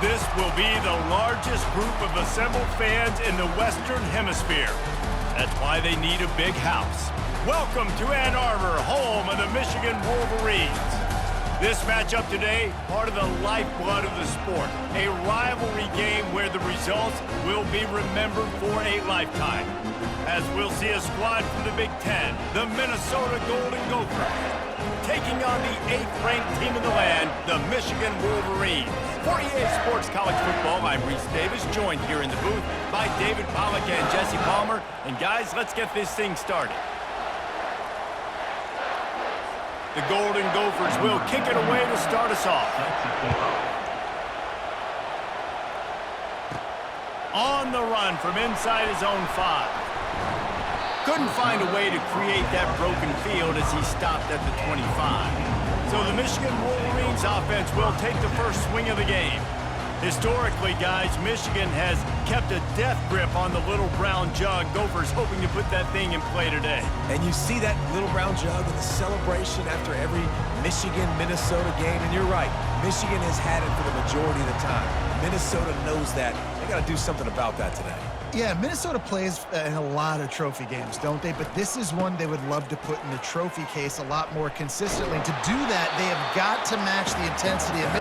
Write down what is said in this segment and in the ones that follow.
This will be the largest group of assembled fans in the Western Hemisphere. That's why they need a big house. Welcome to Ann Arbor, home of the Michigan Wolverines. This matchup today, part of the lifeblood of the sport. A rivalry game where the results will be remembered for a lifetime. As we'll see a squad from the Big Ten, the Minnesota Golden Gophers, taking on the 8th-ranked team in the land, the Michigan Wolverines. For EA Sports College Football, I'm Reese Davis, joined here in the booth by David Pollack and Jesse Palmer. And guys, let's get this thing started. The Golden Gophers will kick it away to start us off. On the run from inside his own 5. Couldn't find a way to create that broken field as he stopped at the 25. So the Michigan Wolverines offense will take the first swing of the game. Historically, guys, Michigan has kept a death grip on the little brown jug. Gophers hoping to put that thing in play today. And you see that little brown jug in the celebration after every Michigan-Minnesota game. And you're right, Michigan has had it for the majority of the time. Minnesota knows that. They got to do something about that today. Yeah, Minnesota plays in a lot of trophy games, don't they? But this is one they would love to put in the trophy case a lot more consistently. To do that, they have got to match the intensity of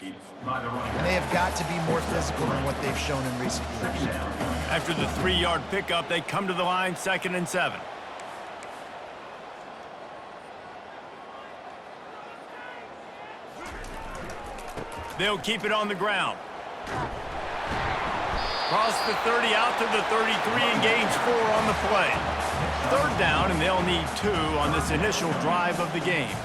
and they have got to be more physical than what they've shown in recent years. After the 3-yard pickup, they come to the line, 2nd and 7. They'll keep it on the ground. Cross the 30 out to the 33 and gains 4 on the play. 3rd down, and they'll need 2 on this initial drive of the game.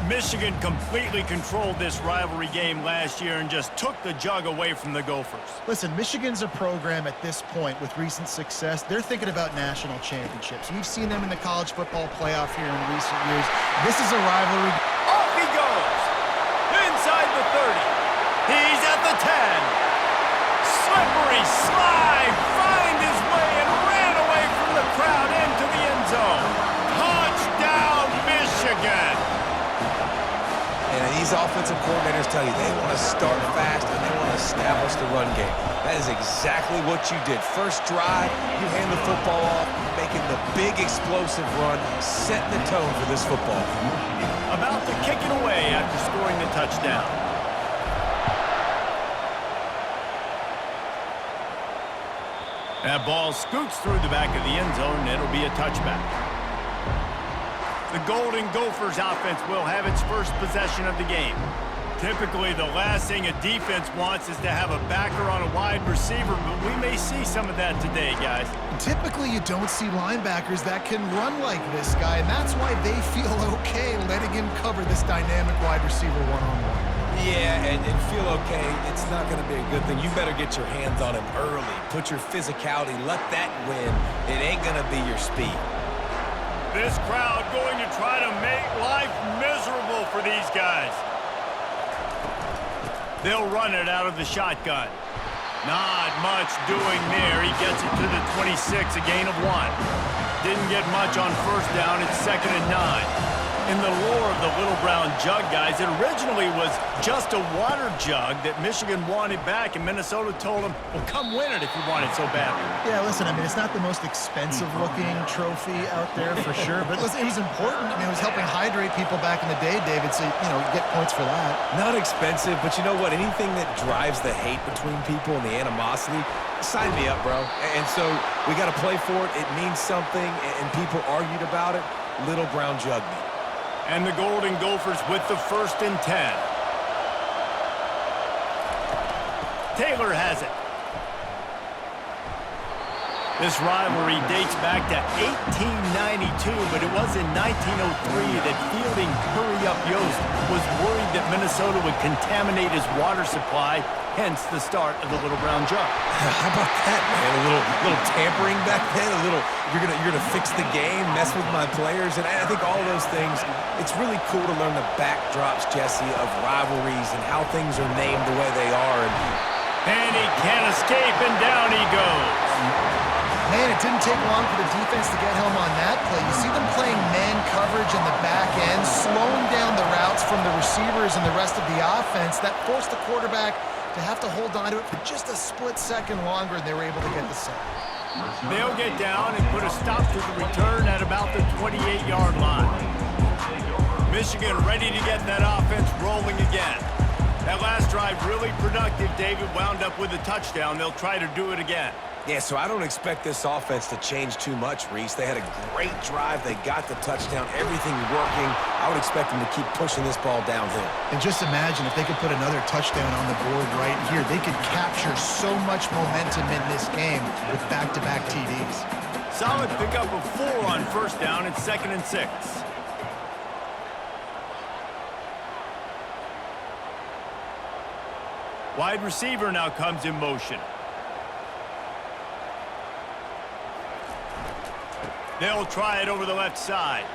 Michigan completely controlled this rivalry game last year and just took the jug away from the Gophers. Listen, Michigan's a program at this point with recent success. They're thinking about national championships. We've seen them in the college football playoff here in recent years. This is a rivalry. Off he goes! Inside the 30. He's at the 10. Slippery slide. Find his way and ran away from the crowd into the end zone. Touchdown, Michigan! And these offensive coordinators tell you they want to start fast and they want to establish the run game. That is exactly what you did. First drive, you hand the football off, making the big explosive run, setting the tone for this football. About to kick it away after scoring the touchdown. That ball scoots through the back of the end zone, and it'll be a touchback. The Golden Gophers offense will have its first possession of the game. Typically, the last thing a defense wants is to have a backer on a wide receiver, but we may see some of that today, guys. Typically, you don't see linebackers that can run like this guy, and that's why they feel okay letting him cover this dynamic wide receiver one-on-one. Yeah, and feel okay. It's not going to be a good thing. You better get your hands on him early. Put your physicality. Let that win. It ain't going to be your speed. This crowd going to try to make life miserable for these guys. They'll run it out of the shotgun. Not much doing there. He gets it to the 26, a gain of 1. Didn't get much on 1st down. It's 2nd and 9. In the lore of the little brown jug, guys, it originally was just a water jug that Michigan wanted back, and Minnesota told them, well, come win it if you want it so badly. Yeah, listen, I mean, it's not the most expensive-looking trophy out there for sure, but listen, it was important. I mean, it was helping hydrate people back in the day, David, so, you know, you get points for that. Not expensive, but you know what? Anything that drives the hate between people and the animosity, sign me up, bro. And so we got to play for it. It means something, and people argued about it. Little brown jug me. And the Golden Gophers with the 1st and 10. Taylor has it. This rivalry dates back to 1892, but it was in 1903 that fielding Hurry-Up Yost was worried that Minnesota would contaminate his water supply, hence the start of the Little Brown Jug. How about that, man? A little tampering back then, you're gonna fix the game, mess with my players, and I think all those things, it's really cool to learn the backdrops, Jesse, of rivalries and how things are named the way they are. And he can't escape, and down he goes. Man, it didn't take long for the defense to get home on that play. You see them playing man coverage in the back end, slowing down the routes from the receivers and the rest of the offense. That forced the quarterback to have to hold on to it for just a split second longer, and they were able to get the sack. They'll get down and put a stop to the return at about the 28-yard line. Michigan ready to get that offense rolling again. That last drive really productive. David wound up with a touchdown. They'll try to do it again. Yeah, so I don't expect this offense to change too much, Reese. They had a great drive. They got the touchdown. Everything working. I would expect them to keep pushing this ball downhill. And just imagine if they could put another touchdown on the board right here. They could capture so much momentum in this game with back-to-back TDs. Solid pickup of 4 on first down and 2nd and 6. Wide receiver now comes in motion. They'll try it over the left side.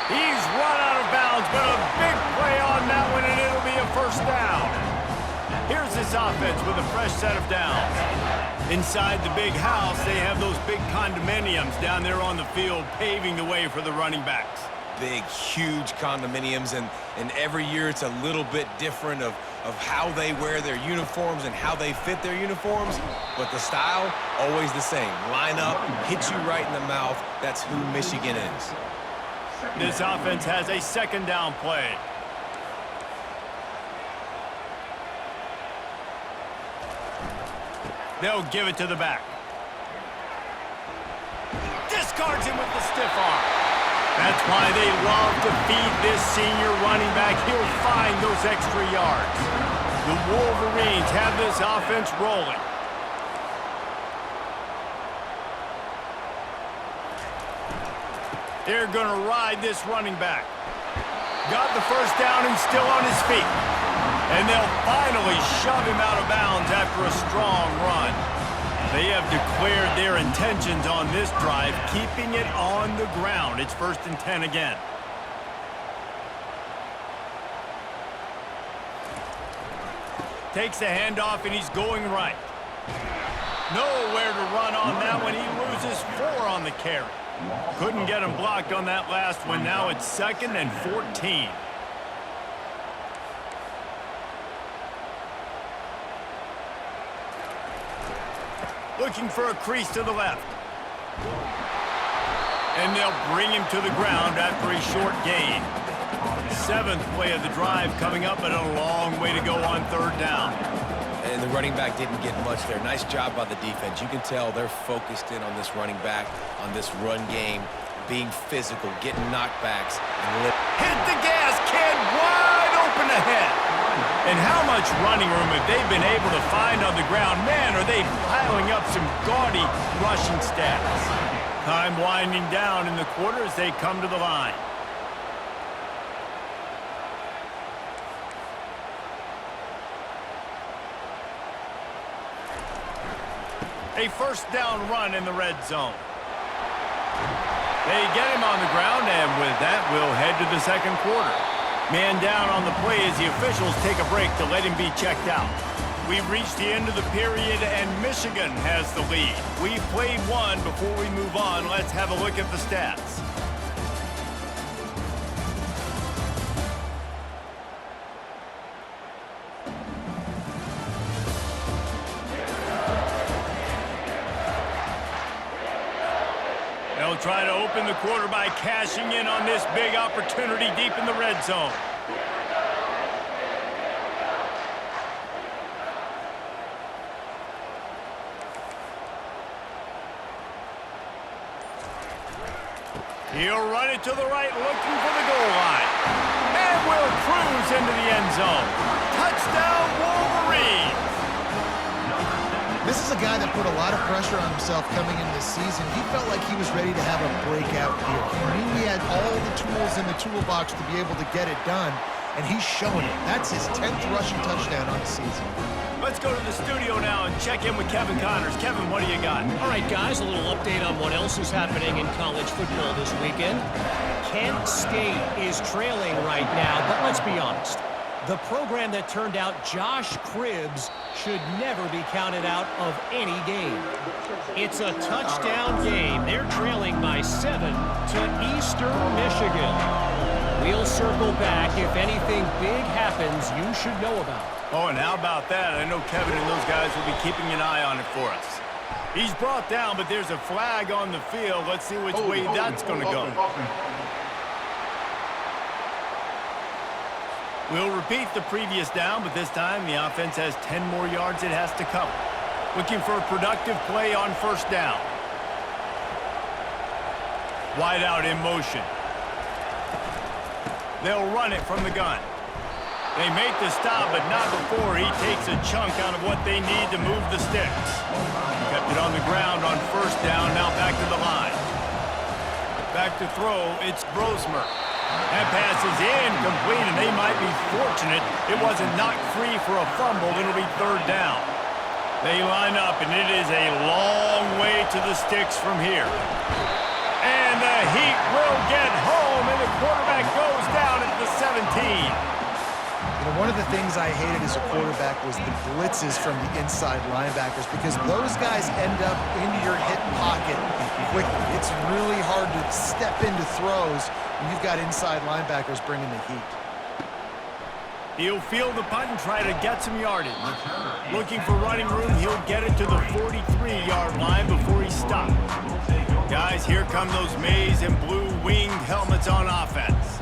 He's run out of bounds, but a big play on that one, and it'll be a first down. Here's this offense with a fresh set of downs. Inside the big house, they have those big condominiums down there on the field, paving the way for the running backs. Big, huge condominiums, and every year it's a little bit different of how they wear their uniforms and how they fit their uniforms, but the style, always the same. Line up, hit you right in the mouth. That's who Michigan is. This offense has a 2nd down play. They'll give it to the back. Discards him with the stiff arm. That's why they love to feed this senior running back. He'll find those extra yards. The Wolverines have this offense rolling. They're going to ride this running back. Got the first down and still on his feet. And they'll finally shove him out of bounds after a strong run. They have declared their intentions on this drive, keeping it on the ground. It's 1st and 10 again. Takes the handoff, and he's going right. Nowhere to run on that one. He loses 4 on the carry. Couldn't get him blocked on that last one. Now it's 2nd and 14. Looking for a crease to the left. And they'll bring him to the ground after a short gain. 7th play of the drive coming up, but a long way to go on 3rd down. And the running back didn't get much there. Nice job by the defense. You can tell they're focused in on this running back, on this run game, being physical, getting knockbacks. Hit the gas, kid, wide open ahead. And how much running room have they been able to find on the ground? Man, are they piling up some gaudy rushing stats. Time winding down in the quarter as they come to the line. A first down run in the red zone. They get him on the ground, and with that, we'll head to the 2nd quarter. Man down on the play as the officials take a break to let him be checked out. We've reached the end of the period, and Michigan has the lead. We've played one. Before we move on, let's have a look at the stats. They'll try to open the quarter by cashing in on this big opportunity deep in the red zone. He'll run it to the right, looking for the goal line. And will cruise into the end zone. Touchdown, Wolverines! This is a guy that put a lot of pressure on himself coming into this season. He felt like he was ready to have a breakout year. He knew he had all the tools in the toolbox to be able to get it done, and he's showing it. That's his 10th rushing touchdown on the season. Let's go to the studio now and check in with Kevin Connors. Kevin, what do you got? All right, guys, a little update on what else is happening in college football this weekend. Kent State is trailing right now, but let's be honest. The program that turned out Josh Cribbs should never be counted out of any game. It's a touchdown game. They're trailing by 7 to Eastern Michigan. We'll circle back. If anything big happens, you should know about it. Oh, and how about that? I know Kevin and those guys will be keeping an eye on it for us. He's brought down, but there's a flag on the field. Let's see which way that's going to go. We'll repeat the previous down, but this time the offense has 10 more yards it has to cover. Looking for a productive play on first down. Wide out in motion. They'll run it from the gun. They make the stop, but not before he takes a chunk out of what they need to move the sticks. Kept it on the ground on first down, now back to the line. Back to throw, it's Brosmer. That pass is incomplete, and they might be fortunate it wasn't knocked free for a fumble. It'll be third down. They line up, and it is a long way to the sticks from here. And the Heat will get home, and the quarterback goes down at the 17. You know, one of the things I hated as a quarterback was the blitzes from the inside linebackers because those guys end up in your hip pocket quickly. It's really hard to step into throws when you've got inside linebackers bringing the heat. He'll field the punt and try to get some yardage. Looking for running room, he'll get it to the 43-yard line before he stops. Guys, here come those maize and blue winged helmets on offense.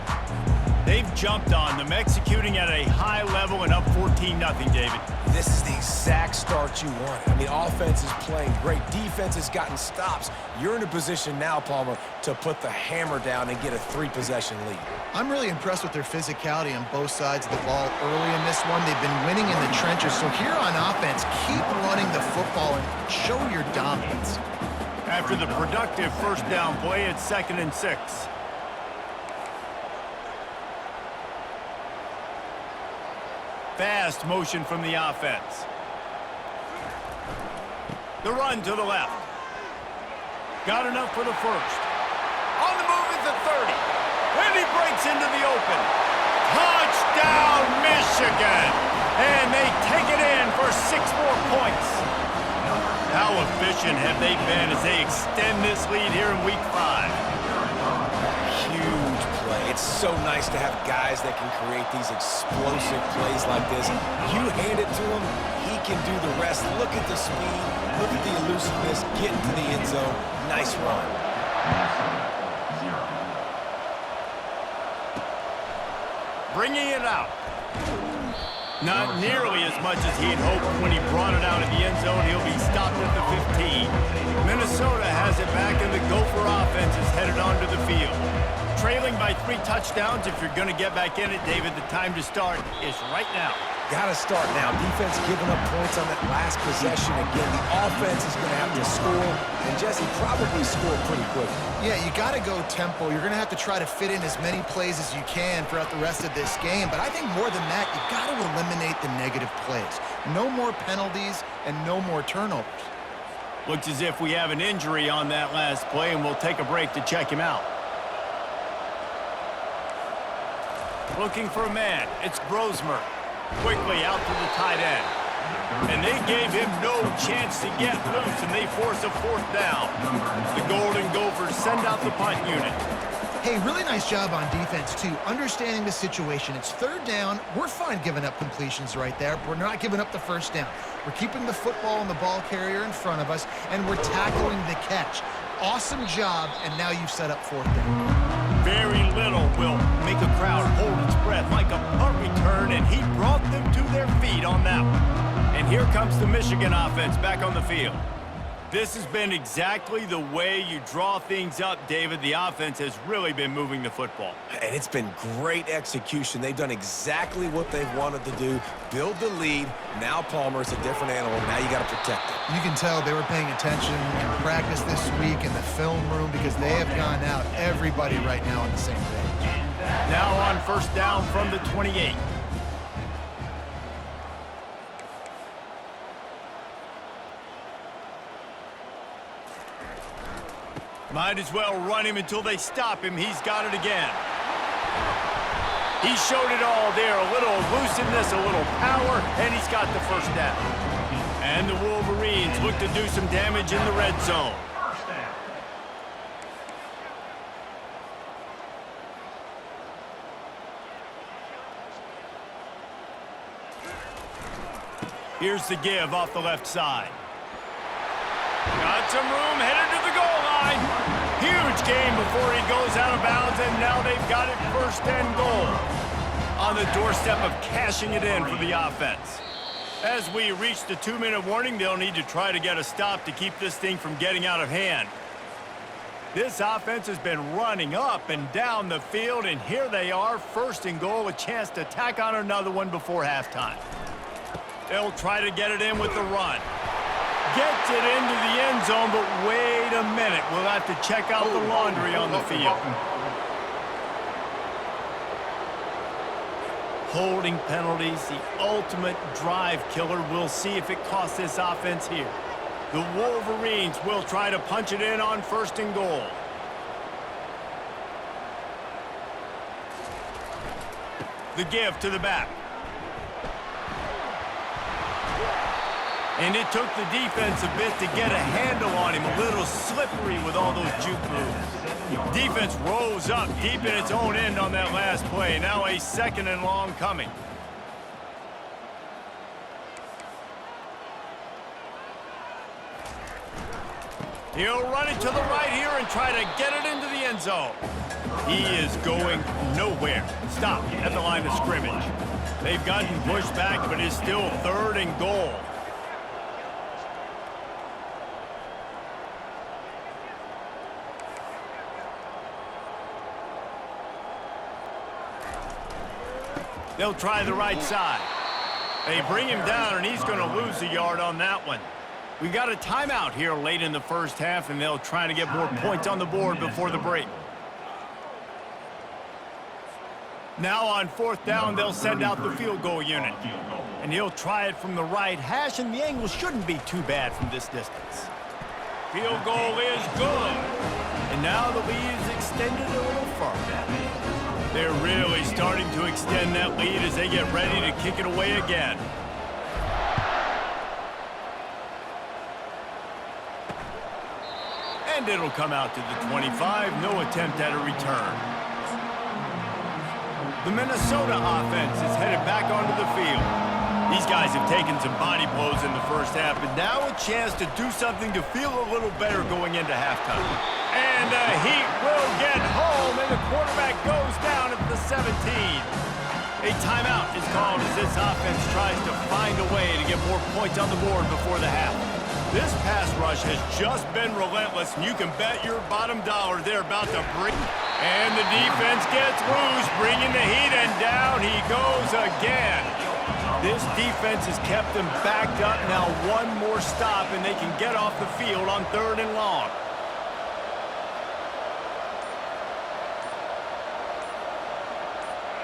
They've jumped on them, executing at a high level and up 14-0, David. This is the exact start you want. I mean, offense is playing great. Defense has gotten stops. You're in a position now, Palmer, to put the hammer down and get a 3-possession lead. I'm really impressed with their physicality on both sides of the ball early in this one. They've been winning in the trenches. So here on offense, keep running the football and show your dominance. After the productive first down play, it's 2nd and 6. Fast motion from the offense. The run to the left. Got enough for the first. On the move at the 30. And he breaks into the open. Touchdown, Michigan! And they take it in for 6 more points. How efficient have they been as they extend this lead here in Week 5? Huge play. It's so nice to have guys that can create these explosive plays like this. You hand it to him, he can do the rest. Look at the speed, look at the elusiveness, get into the end zone. Nice run. Bringing it out. Not nearly as much as he'd hoped when he brought it out of the end zone. He'll be stopped at the 15. Minnesota has it back, and the Gopher offense is headed onto the field. Trailing by 3 touchdowns, if you're going to get back in it, David, the time to start is right now. Gotta start now. Defense giving up points on that last possession. Again, the offense is going to have to score, and Jesse probably score pretty quick. Yeah, you got to go tempo. You're going to have to try to fit in as many plays as you can throughout the rest of this game. But I think more than that, you got to eliminate the negative plays. No more penalties and no more turnovers. Looks as if we have an injury on that last play, and we'll take a break to check him out. Looking for a man. It's Brosmer. Quickly out to the tight end. And they gave him no chance to get loose, and they force a 4th down. The Golden Gophers send out the punt unit. Hey, really nice job on defense, too, understanding the situation. It's 3rd down. We're fine giving up completions right there. We're not giving up the first down. We're keeping the football and the ball carrier in front of us, and we're tackling the catch. Awesome job, and now you've set up 4th down. Very little will make a crowd hold its breath like a punt return, and he brought them to their feet on that one. And here comes the Michigan offense back on the field. This has been exactly the way you draw things up, David. The offense has really been moving the football. And it's been great execution. They've done exactly what they've wanted to do. Build the lead. Now Palmer's a different animal. Now you got to protect it. You can tell they were paying attention in practice this week in the film room because they have gone out, everybody right now on the same page. Now on first down from the 28. Might as well run him until they stop him. He's got it again. He showed it all there. A little elusiveness, a little power, and he's got the first down. And the Wolverines look to do some damage in the red zone. Here's the give off the left side. Got some room, headed to the goal line. Huge gain before he goes out of bounds, and now they've got it first and goal. On the doorstep of cashing it in for the offense. As we reach the 2-minute warning, they'll need to try to get a stop to keep this thing from getting out of hand. This offense has been running up and down the field, and here they are, first and goal, a chance to tack on another one before halftime. They'll try to get it in with the run. Gets it into the end zone, but wait a minute. We'll have to check out the laundry on the field. Holding penalties, the ultimate drive killer. We'll see if it costs this offense here. The Wolverines will try to punch it in on first and goal. The give to the back. And it took the defense a bit to get a handle on him. A little slippery with all those juke moves. Defense rose up deep in its own end on that last play. Now a second and long coming. He'll run it to the right here and try to get it into the end zone. He is going nowhere. Stop at the line of scrimmage. They've gotten pushed back, but it's still third and goal. They'll try the right side. They bring him down, and he's going to lose a yard on that one. We got a timeout here late in the first half, and they'll try to get more points on the board before the break. Now on fourth down, they'll send out the field goal unit. And he'll try it from the right hash, and the angle shouldn't be too bad from this distance. Field goal is good. And now the lead is extended a little further. They're really starting to extend that lead as they get ready to kick it away again. And it'll come out to the 25. No attempt at a return. The Minnesota offense is headed back onto the field. These guys have taken some body blows in the first half, but now a chance to do something to feel a little better going into halftime. And the Heat will get home, and the quarterback goes down at the 17. A timeout is called as this offense tries to find a way to get more points on the board before the half. This pass rush has just been relentless, and you can bet your bottom dollar they're about to bring. And the defense gets loose, bringing the Heat, and down he goes again. This defense has kept them backed up. Now one more stop, and they can get off the field on third and long.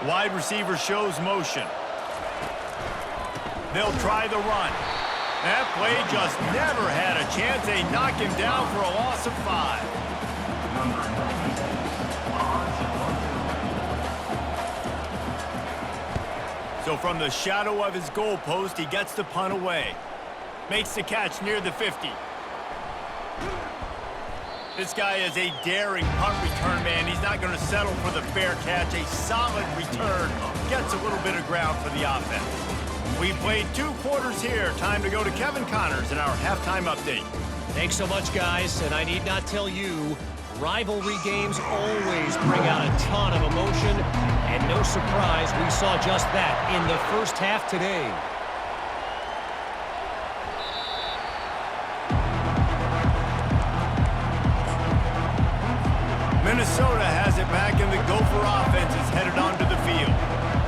Wide receiver shows motion. They'll try the run. That play just never had a chance. They knock him down for a loss of 5. So from the shadow of his goalpost, he gets the punt away. Makes the catch near the 50. This guy is a daring punt return man. He's not going to settle for the fair catch. A solid return. Gets a little bit of ground for the offense. We've played 2 quarters here. Time to go to Kevin Connors in our halftime update. Thanks so much, guys. And I need not tell you, rivalry games always bring out a ton of emotion. And no surprise, we saw just that in the first half today.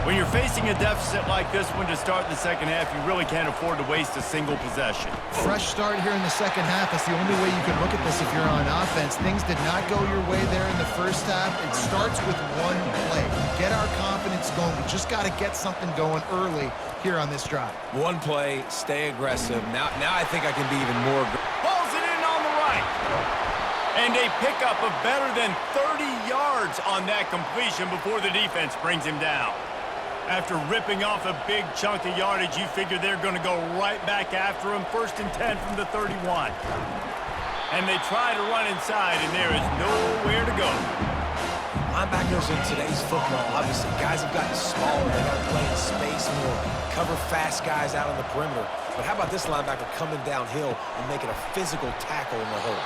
When you're facing a deficit like this one to start the second half, you really can't afford to waste a single possession. Fresh start here in the second half. That's the only way you can look at this if you're on offense. Things did not go your way there in the first half. It starts with one play. To get our confidence going, we just got to get something going early here on this drive. One play, stay aggressive. Now I think I can be even more aggressive. Pulls it in on the right. And a pickup of better than 30 yards on that completion before the defense brings him down. After ripping off a big chunk of yardage, you figure they're going to go right back after him. 1st and 10 from the 31. And they try to run inside, and there is nowhere to go. Linebackers in today's football, obviously, guys have gotten smaller. They got to play in space more, cover fast guys out on the perimeter. But how about this linebacker coming downhill and making a physical tackle in the hole?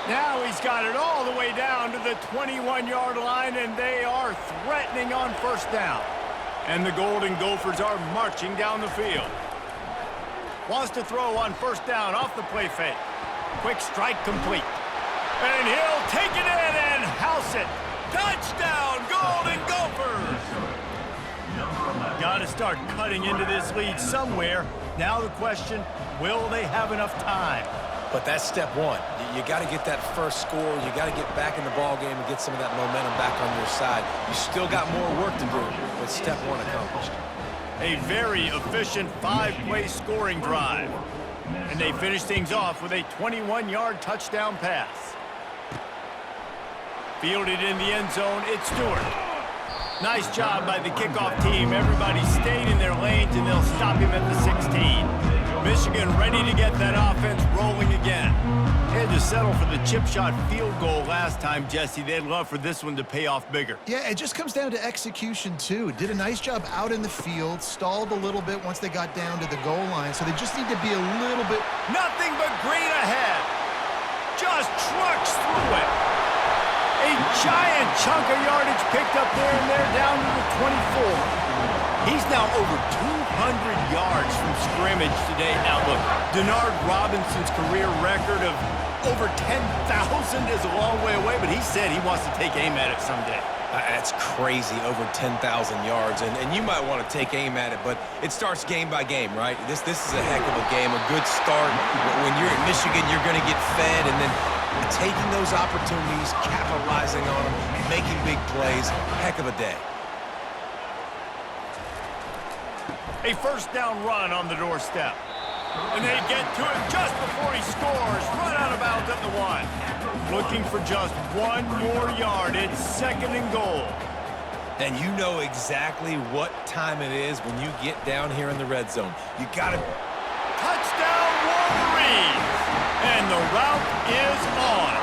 Now he's got it all the way down to the 21-yard line, and they are threatening on 1st down. And the Golden Gophers are marching down the field. Wants to throw on 1st down off the play fake. Quick strike complete. And he'll take it in and house it. Touchdown, Golden Gophers! Got to start cutting into this lead somewhere. Now the question, will they have enough time? But that's step one. You got to get that first score. You got to get back in the ball game and get some of that momentum back on your side. You still got more work to do, but step one accomplished. A very efficient 5-play scoring drive. And they finish things off with a 21-yard touchdown pass. Fielded in the end zone, it's Stewart. Nice job by the kickoff team. Everybody stayed in their lanes, and they'll stop him at the 16. Michigan ready to get that offense rolling again. They had to settle for the chip shot field goal last time, Jesse. They'd love for this one to pay off bigger. Yeah, it just comes down to execution, too. Did a nice job out in the field, stalled a little bit once they got down to the goal line, so they just need to be a little bit... Nothing but green ahead. Just trucks through it. A giant chunk of yardage picked up there, and they're down to the 24. He's now over 200 yards from scrimmage today. Now, look, Denard Robinson's career record of over 10,000 is a long way away, but he said he wants to take aim at it someday. That's crazy, over 10,000 yards, and you might want to take aim at it, but it starts game by game, right? This is a heck of a game, a good start. When you're at Michigan, you're going to get fed, and then taking those opportunities, capitalizing on them, making big plays, heck of a day. A 1st down run on the doorstep. And they get to it just before he scores. Run out of bounds at the 1. Looking for just one more yard. It's 2nd and goal. And you know exactly what time it is when you get down here in the red zone. You got to... Touchdown, Wolverines! And the route is on.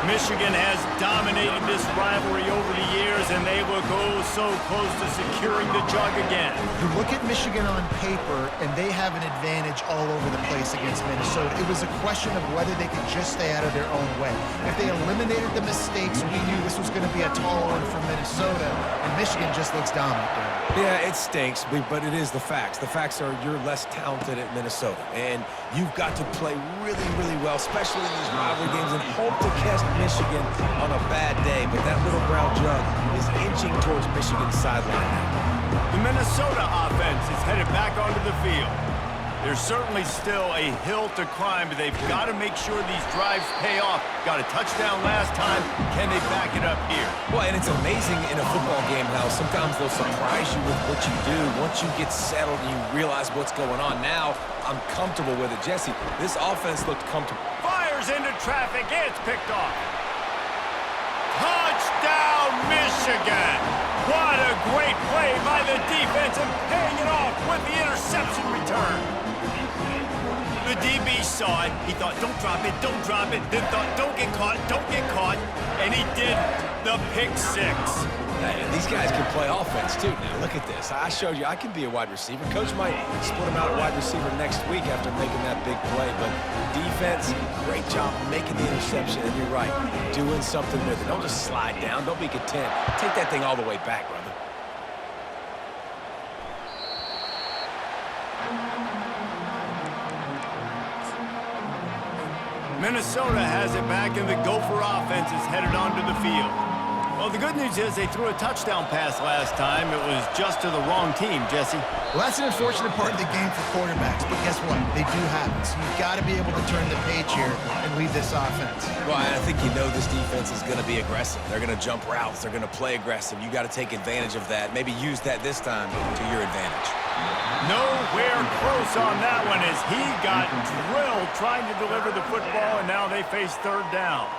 Michigan has dominated this rivalry over the years, and they look oh so close to securing the jug again. You look at Michigan on paper, and they have an advantage all over the place against Minnesota. It was a question of whether they could just stay out of their own way. If they eliminated the mistakes, we knew this was going to be a tall one for Minnesota, and Michigan just looks dominant there. Yeah, it stinks, but it is the facts. The facts are you're less talented at Minnesota, and you've got to play really, really well, especially in these rivalry games, and hope to catch Michigan on a bad day. But that little brown jug is inching towards Michigan's sideline now. The Minnesota offense is headed back onto the field. There's certainly still a hill to climb, but they've got to make sure these drives pay off. Got a touchdown last time. Can they back it up here? Well, and it's amazing in a football game how sometimes they'll surprise you with what you do. Once you get settled and you realize what's going on. Now, I'm comfortable with it. Jesse, this offense looked comfortable. Fires into traffic. It's picked off. Touchdown, Michigan! What a great play by the defense and paying it off with the interception return. The DB saw it. He thought, don't drop it, don't drop it. Then thought, don't get caught. And he did the pick 6. Hey, these guys can play offense, too. Now, look at this. I showed you I can be a wide receiver. Coach might split him out at wide receiver next week after making that big play. But defense, great job making the interception. And you're right, doing something with it. Don't just slide down. Don't be content. Take that thing all the way back, brother. Minnesota has it back, and the Gopher offense is headed onto the field. Well, Well, the good news is they threw a touchdown pass last time. It was just to the wrong team, Jesse. Well, that's an unfortunate part of the game for quarterbacks, but guess what? They do happen. So you've got to be able to turn the page here and lead this offense. Well, I think you know this defense is going to be aggressive. They're going to jump routes. They're going to play aggressive. You got to take advantage of that. Maybe use that this time to your advantage. Nowhere close on that one as he got drilled trying to deliver the football, and now they face third down.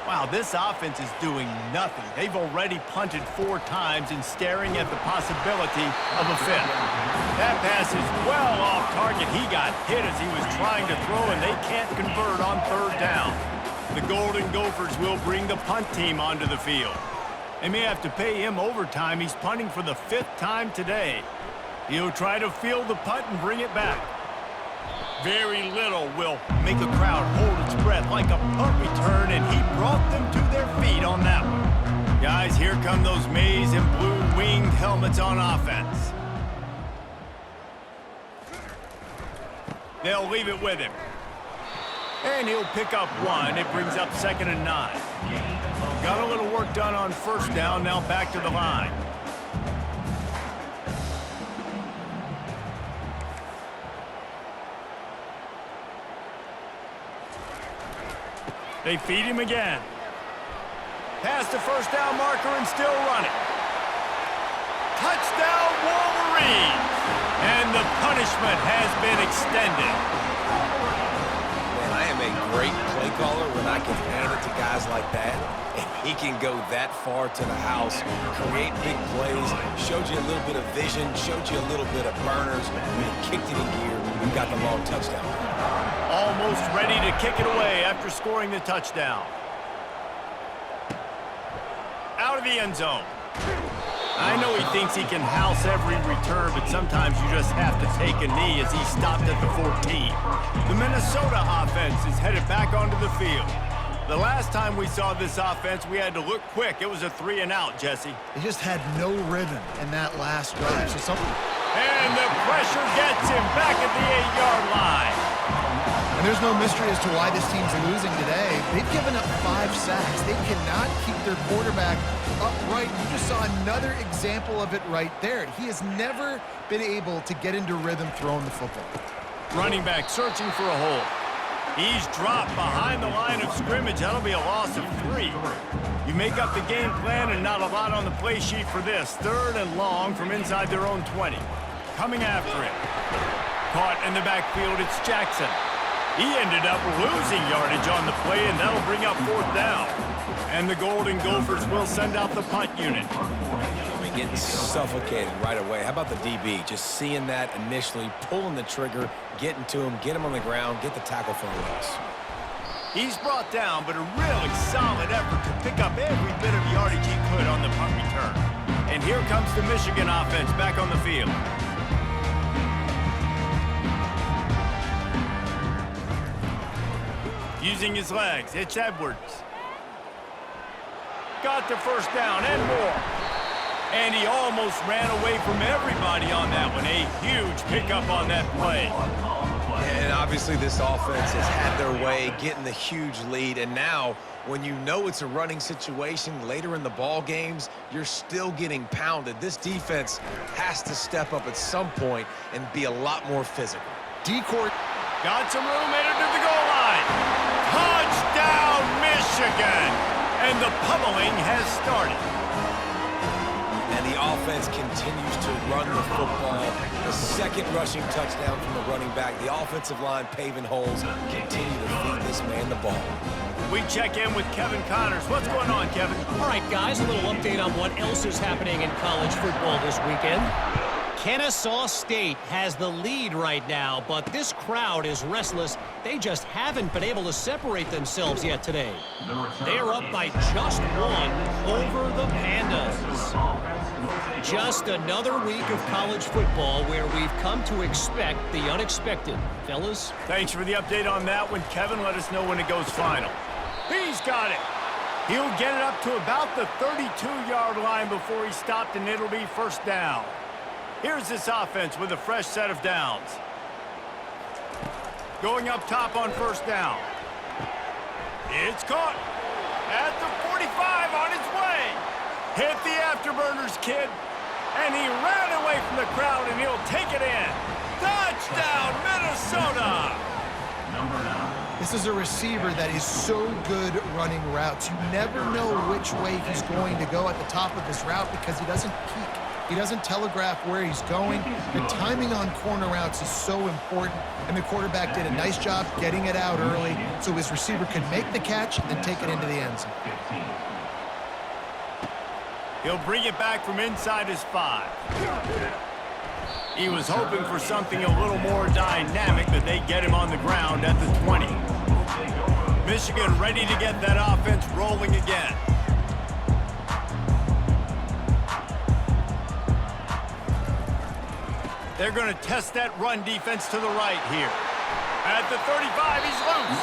Wow, this offense is doing nothing. They've already punted 4 times and staring at the possibility of a fifth. That pass is well off target. He got hit as he was trying to throw, and they can't convert on third down. The Golden Gophers will bring the punt team onto the field. They may have to pay him overtime. He's punting for the 5th time today. He'll try to field the punt and bring it back. Very little will make a crowd hold its breath like a punt return, and he brought them to their feet on that one. Guys, here come those maize and blue winged helmets on offense. They'll leave it with him. And he'll pick up 1. It brings up 2nd and 9. Got a little work done on first down, now back to the line. They feed him again. Past the first down marker and still running. Touchdown Wolverines! And the punishment has been extended. Man, I am a great play caller when I can hand it to guys like that. And he can go that far to the house, create big plays, showed you a little bit of vision, showed you a little bit of burners. When he kicked it in gear, we got the long touchdown. Almost ready to kick it away after scoring the touchdown. Out of the end zone. I know he thinks he can house every return, but sometimes you just have to take a knee as he stopped at the 14. The Minnesota offense is headed back onto the field. The last time we saw this offense, we had to look quick. It was a 3-and-out, Jesse. They just had no rhythm in that last drive. And the pressure gets him back at the 8-yard line. And there's no mystery as to why this team's losing today. They've given up 5 sacks. They cannot keep their quarterback upright. You just saw another example of it right there. He has never been able to get into rhythm throwing the football. Running back searching for a hole. He's dropped behind the line of scrimmage. That'll be a loss of 3. You make up the game plan and not a lot on the play sheet for this. 3rd and long from inside their own 20. Coming after him. Caught in the backfield, it's Jackson. He ended up losing yardage on the play, and that'll bring up 4th down. And the Golden Gophers will send out the punt unit. Getting suffocated right away. How about the DB? Just seeing that initially, pulling the trigger, getting to him, get him on the ground, get the tackle for a loss. He's brought down, but a really solid effort to pick up every bit of yardage he could on the punt return. And here comes the Michigan offense back on the field. Using his legs, it's Edwards. Got the first down and more. And he almost ran away from everybody on that one. A huge pickup on that play. And obviously this offense has had their way, getting the huge lead. And now, when you know it's a running situation later in the ball games, you're still getting pounded. This defense has to step up at some point and be a lot more physical. D-court. Got some room, headed to the goal line. Touchdown, Michigan! And the pummeling has started. And the offense continues to run the football. The 2nd rushing touchdown from the running back. The offensive line paving holes. Continue to feed this man the ball. We check in with Kevin Connors. What's going on, Kevin? All right, guys, a little update on what else is happening in college football this weekend. Kennesaw State has the lead right now, but this crowd is restless. They just haven't been able to separate themselves yet today. They are up by just 1 over the Pandas. Just another week of college football where we've come to expect the unexpected. Fellas? Thanks for the update on that one, Kevin. Let us know when it goes final. He's got it. He'll get it up to about the 32-yard line before he stopped, and it'll be first down. Here's this offense with a fresh set of downs. Going up top on first down. It's caught at the 45 on its way. Hit the afterburners, kid. And he ran away from the crowd, and he'll take it in. Touchdown, Minnesota! This is a receiver that is so good running routes. You never know which way he's going to go at the top of his route because he doesn't peek. He doesn't telegraph where he's going. The timing on corner routes is so important, and the quarterback did a nice job getting it out early so his receiver could make the catch and then take it into the end zone. He'll bring it back from inside his 5. He was hoping for something a little more dynamic, but they get him on the ground at the 20. Michigan ready to get that offense rolling again. They're going to test that run defense to the right here. At the 35, he's loose.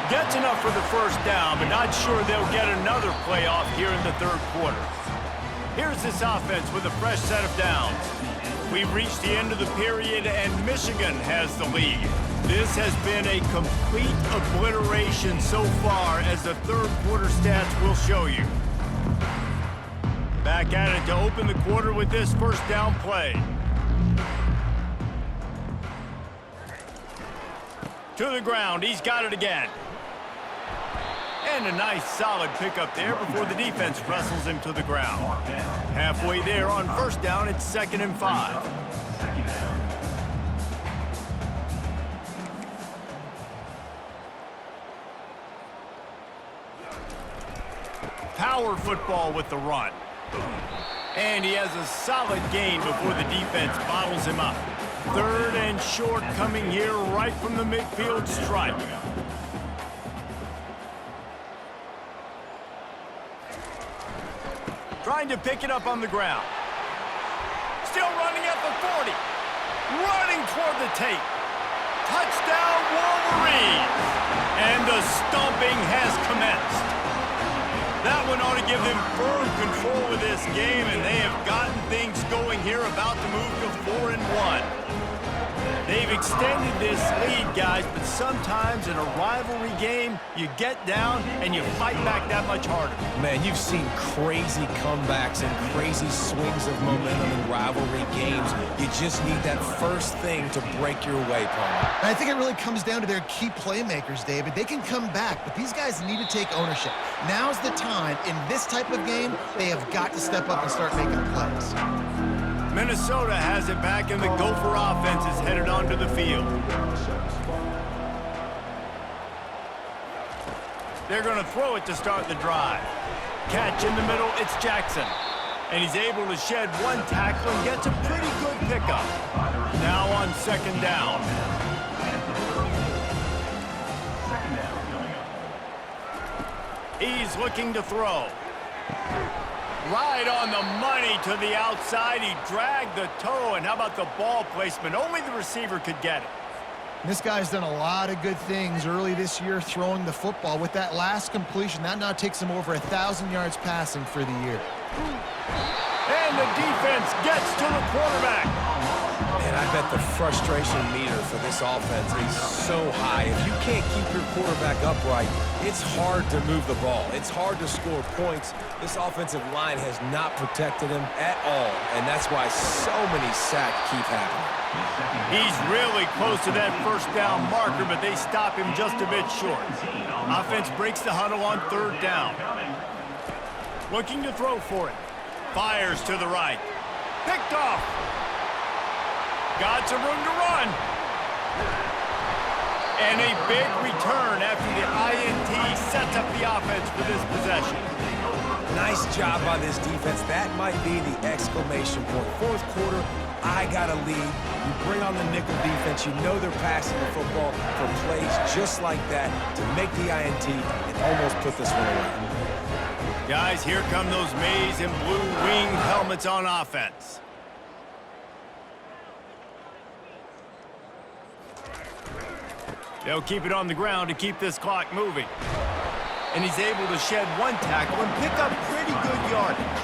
Gets enough for the first down, but not sure they'll get another playoff here in the third quarter. Here's this offense with a fresh set of downs. We've reached the end of the period, and Michigan has the lead. This has been a complete obliteration so far, as the third quarter stats will show you. Back at it to open the quarter with this first down play. To the ground, he's got it again. And a nice solid pickup there before the defense wrestles him to the ground. Halfway there on first down, it's 2nd and 5. Power football with the run. And he has a solid gain before the defense bottles him up. 3rd and short coming here right from the midfield stripe. Trying to pick it up on the ground. Still running at the 40. Running toward the tape. Touchdown, Wolverines! And the stomping has commenced. That one ought to give them firm control of this game, and they have gotten things going here, about to move to 4-1. They've extended this lead, guys, but sometimes in a rivalry game, you get down and you fight back that much harder. Man, you've seen crazy comebacks and crazy swings of momentum in rivalry games. You just need that first thing to break your way, Paul. And I think it really comes down to their key playmakers, David. They can come back, but these guys need to take ownership. Now's the time. In this type of game, they have got to step up and start making plays. Minnesota has it back, and the Gopher offense is headed onto the field. They're going to throw it to start the drive. Catch in the middle, it's Jackson. And he's able to shed one tackle and gets a pretty good pickup. Now on 2nd down. He's looking to throw. Right on the money to the outside. He dragged the toe, and how about the ball placement? Only the receiver could get it. This guy's done a lot of good things early this year throwing the football. With that last completion, that now takes him over 1,000 yards passing for the year. And the defense gets to the quarterback. And I bet the frustration meter for this offense is so high. If you can't keep your quarterback upright, it's hard to move the ball. It's hard to score points. This offensive line has not protected him at all, and that's why so many sacks keep happening. He's really close to that first down marker, but they stop him just a bit short. Offense breaks the huddle on 3rd down. Looking to throw for it. Fires to the right. Picked off. Got some room to run. And a big return after the INT sets up the offense for this possession. Nice job by this defense. That might be the exclamation point. 4th quarter, I got a lead. You bring on the nickel defense. You know they're passing the football for plays just like that to make the INT and almost put this one away. Guys, here come those maize and blue winged helmets on offense. They'll keep it on the ground to keep this clock moving. And he's able to shed one tackle and pick up pretty good yardage.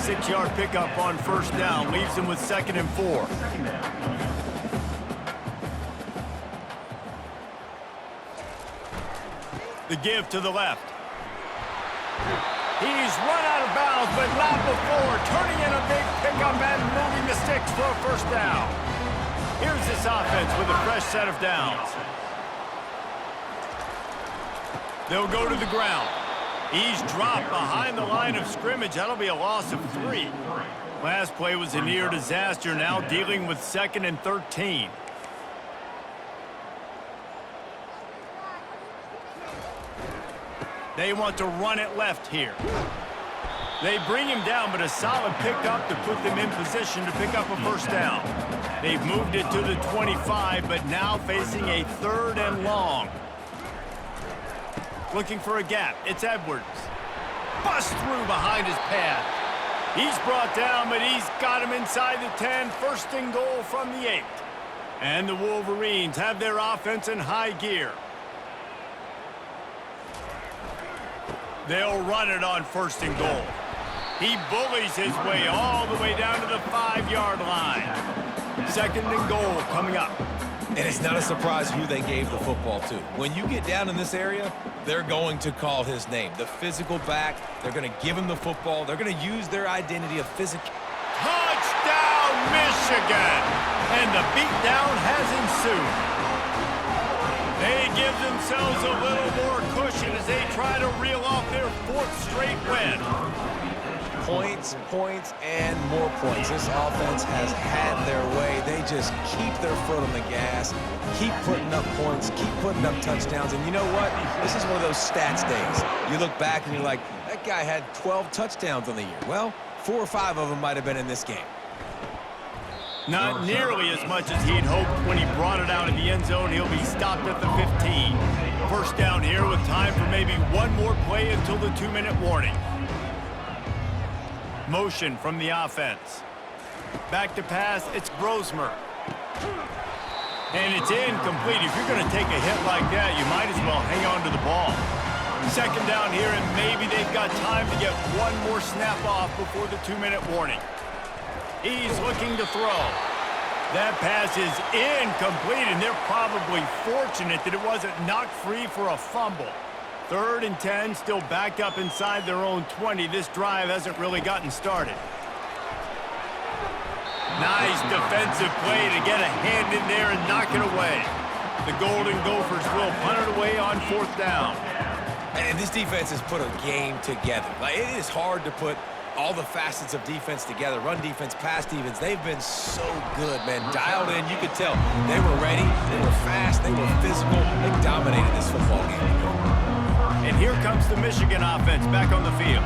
6-yard pickup on 1st down leaves him with 2nd and 4. The give to the left. He's run out of bounds, but but not before. Turning in a big pickup and moving the sticks for a first down. Here's this offense with a fresh set of downs. They'll go to the ground. He's dropped behind the line of scrimmage. That'll be a loss of 3. Last play was a near disaster, now dealing with 2nd and 13. They want to run it left here. They bring him down, but a solid pickup to put them in position to pick up a first down. They've moved it to the 25, but now facing a 3rd and long. Looking for a gap. It's Edwards. Bust through behind his pad. He's brought down, but he's got him inside the 10. 1st and goal from the 8. And the Wolverines have their offense in high gear. They'll run it on 1st and goal. He bullies his way all the way down to the 5-yard line. 2nd and goal coming up. And it's not a surprise who they gave the football to. When you get down in this area, they're going to call his name. The physical back, they're going to give him the football. They're going to use their identity of physical. Touchdown, Michigan! And the beatdown has ensued. They give themselves a little more cushion as they try to reel off their 4th straight win. Points, points, and more points. This offense has had their way. They just keep their foot on the gas, keep putting up points, keep putting up touchdowns. And you know what? This is one of those stats days. You look back and you're like, that guy had 12 touchdowns on the year. Well, 4 or 5 of them might have been in this game. Not nearly as much as he'd hoped when he brought it out in the end zone. He'll be stopped at the 15. First down here with time for maybe one more play until the 2-minute warning. Motion from the offense. Back to pass, it's Grosmer. And it's incomplete. If you're going to take a hit like that, you might as well hang on to the ball. 2nd down here, and maybe they've got time to get one more snap off before the 2-minute warning. He's looking to throw. That pass is incomplete, and they're probably fortunate that it wasn't knocked free for a fumble. 3rd and 10, still backed up inside their own 20. This drive hasn't really gotten started. Nice defensive play to get a hand in there and knock it away. The Golden Gophers will punt it away on 4th down. And this defense has put a game together. Like, it is hard to put all the facets of defense together. Run defense, pass defense. They've been so good, man. Dialed in, you could tell. They were ready, they were fast, they were physical. They dominated this football game. And here comes the Michigan offense back on the field.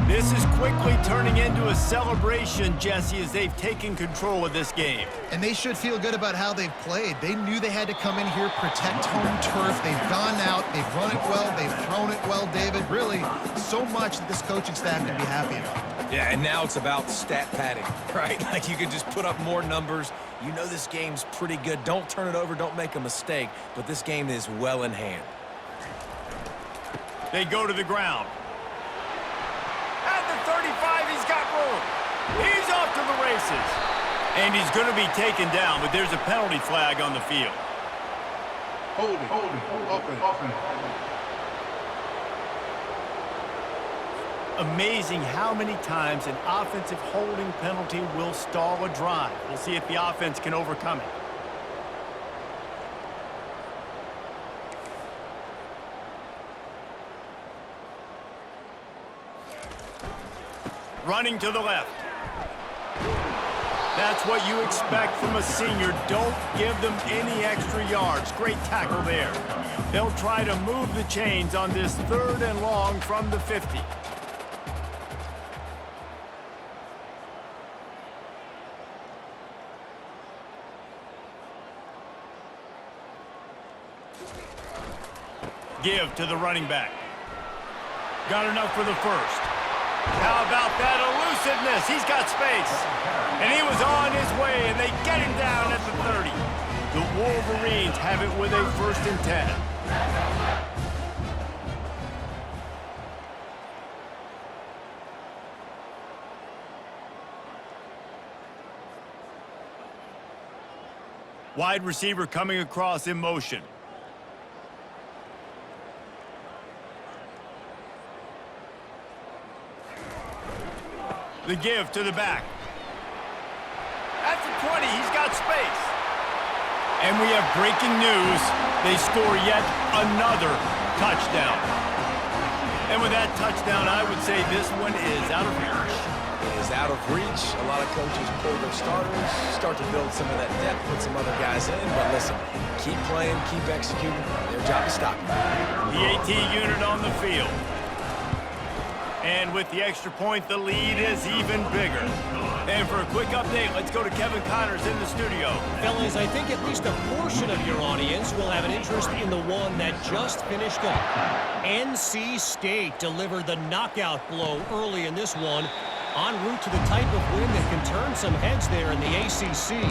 This is quickly turning into a celebration, Jesse, as they've taken control of this game. And they should feel good about how they've played. They knew they had to come in here, protect home turf. They've gone out, they've run it well, they've thrown it well, David. Really, so much that this coaching staff can be happy about. Yeah, and now it's about stat padding, right? Like, you can just put up more numbers. You know this game's pretty good. Don't turn it over, don't make a mistake. But this game is well in hand. They go to the ground. At the 35, he's got room. He's off to the races. And he's going to be taken down, but there's a penalty flag on the field. Holding, offense. Amazing how many times an offensive holding penalty will stall a drive. We'll see if the offense can overcome it. Running to the left. That's what you expect from a senior. Don't give them any extra yards. Great tackle there. They'll try to move the chains on this 3rd and long from the 50. Give to the running back. Got enough for the first. How about that elusiveness? He's got space. And he was on his way, and they get him down at the 30. The Wolverines have it with a 1st and 10. Wide receiver coming across in motion. The give to the back. At the 20, he's got space. And we have breaking news. They score yet another touchdown. And with that touchdown, I would say this one is out of reach. It is out of reach. A lot of coaches pull their starters, start to build some of that depth, put some other guys in. But listen, keep playing, keep executing. Their job is stopping. The AT unit on the field. And with the extra point, the lead is even bigger. And for a quick update, let's go to Kevin Connors in the studio. Fellas, I think at least a portion of your audience will have an interest in the one that just finished up. NC State delivered the knockout blow early in this one, en route to the type of win that can turn some heads there in the ACC.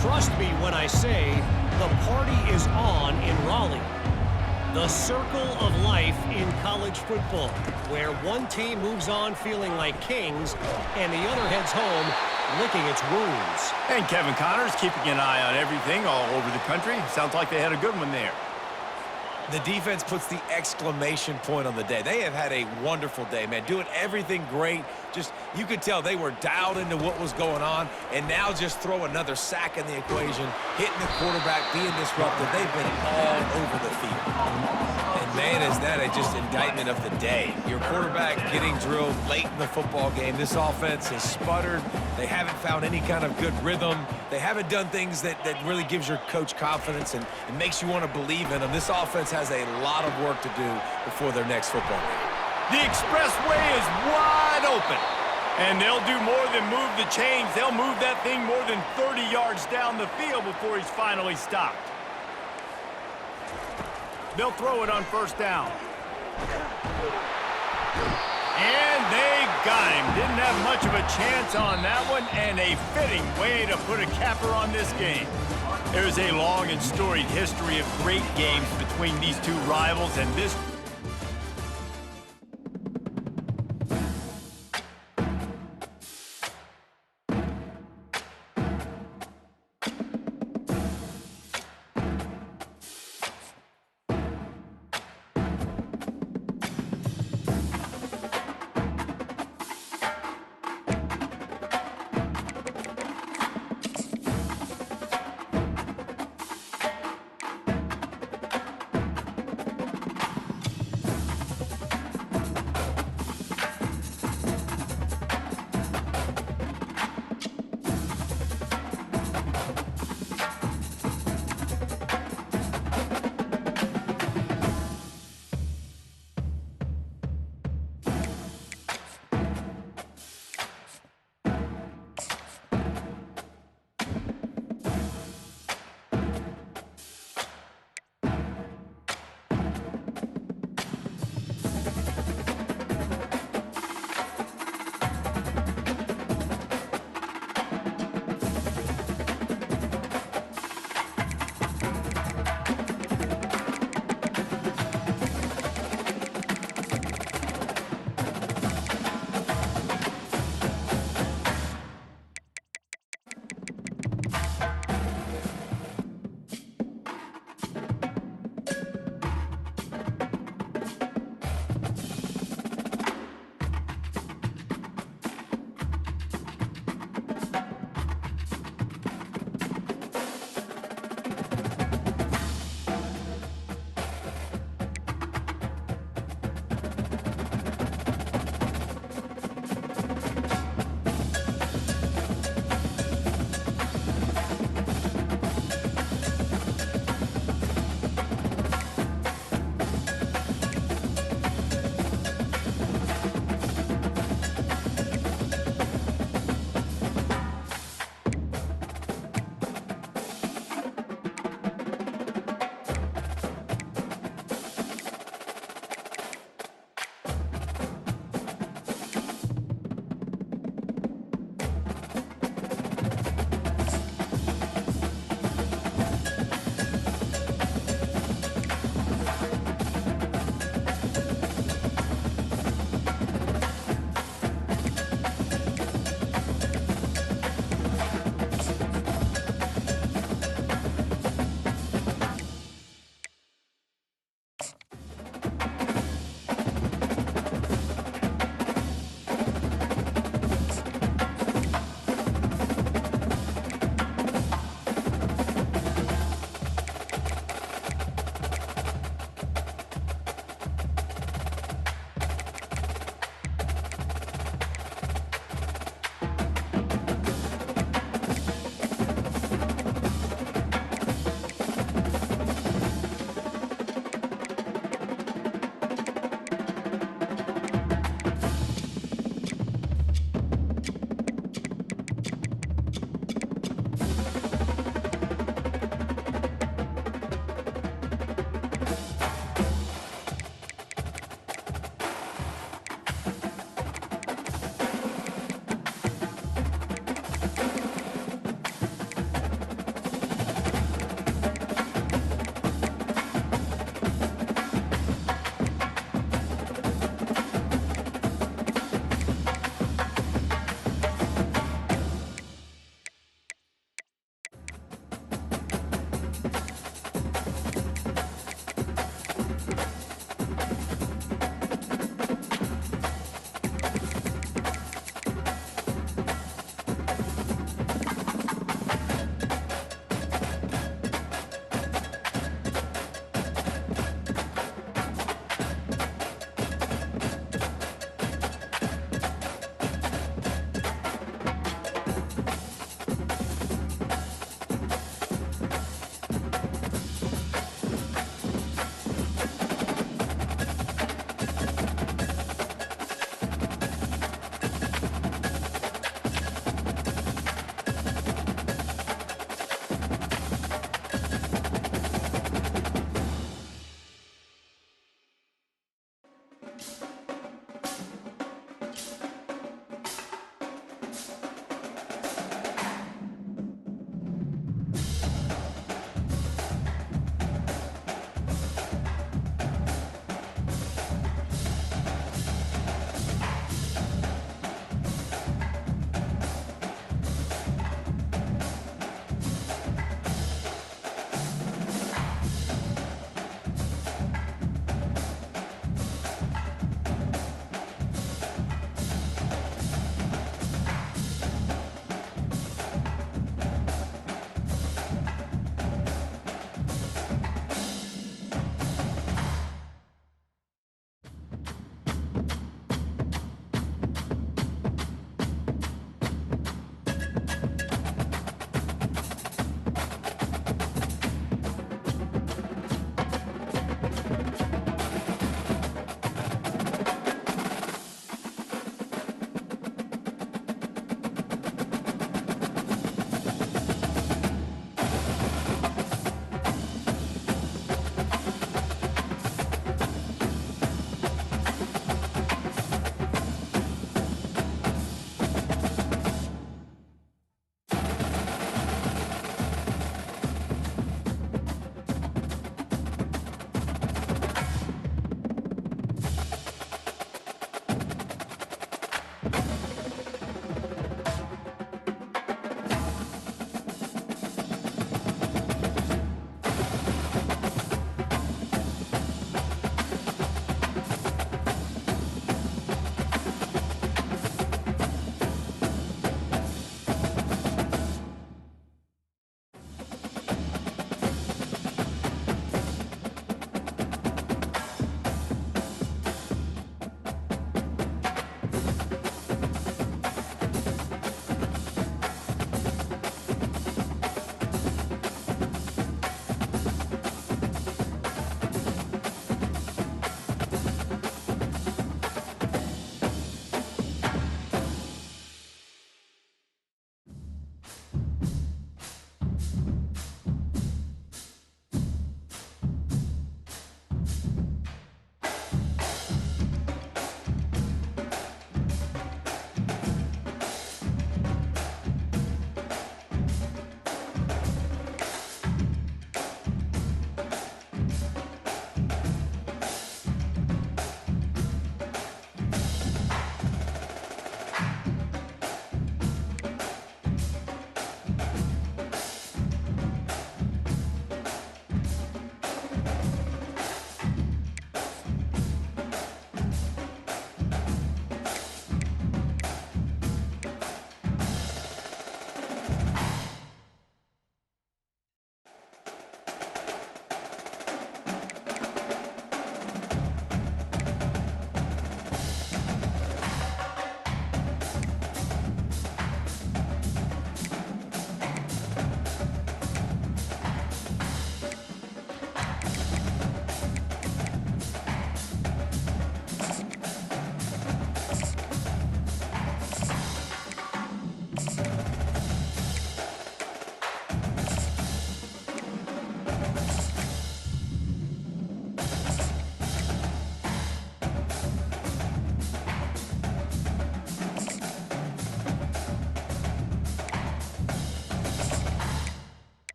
Trust me when I say the party is on in Raleigh. The circle of life in college football, where one team moves on feeling like kings and the other heads home licking its wounds. And Kevin Connors keeping an eye on everything all over the country. Sounds like they had a good one there. The defense puts the exclamation point on the day. They have had a wonderful day, man. Doing everything great. Just, you could tell they were dialed into what was going on, and now just throw another sack in the equation, hitting the quarterback, being disruptive. They've been all over the field. And man, is that just indictment of the day. Your quarterback getting drilled late in the football game. This offense has sputtered. They haven't found any kind of good rhythm. They haven't done things that really gives your coach confidence and makes you want to believe in them. This offense has a lot of work to do before their next football game. The expressway is wide open. And they'll do more than move the chains. They'll move that thing more than 30 yards down the field before he's finally stopped. They'll throw it on first down. And they got him. Didn't have much of a chance on that one, and a fitting way to put a capper on this game. There's a long and storied history of great games between these two rivals, and this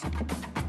it.